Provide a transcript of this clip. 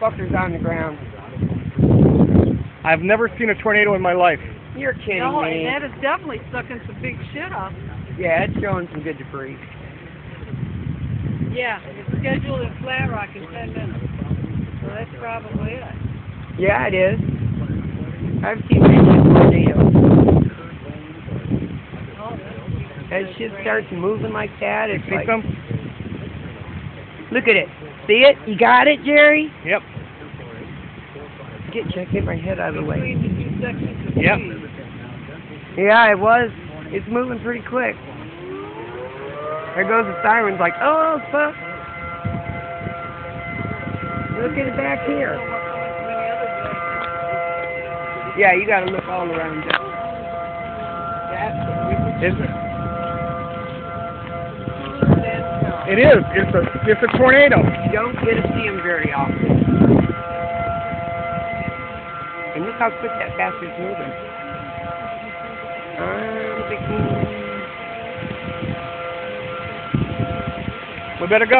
fucker's on the ground. I've never seen a tornado in my life. You're kidding No, me. and that is definitely sucking some big shit up. Yeah, it's showing some good debris. Yeah, it's scheduled in Flat Rock in 10 minutes. So that's probably it. Yeah, it is. I've seen many tornadoes. Oh, That shit starts moving like that. It's See like, some? look at it. See it? You got it, Jerry? Yep. Get my head out of the way. between the two sections of Yep. trees. Yeah, it was. It's moving pretty quick. There goes the sirens like, oh, fuck. Look at it back here. Yeah, you gotta look all around it. Is it? It is. It's a tornado. You don't get to see them very often. And look how quick that bastard's moving. We better go.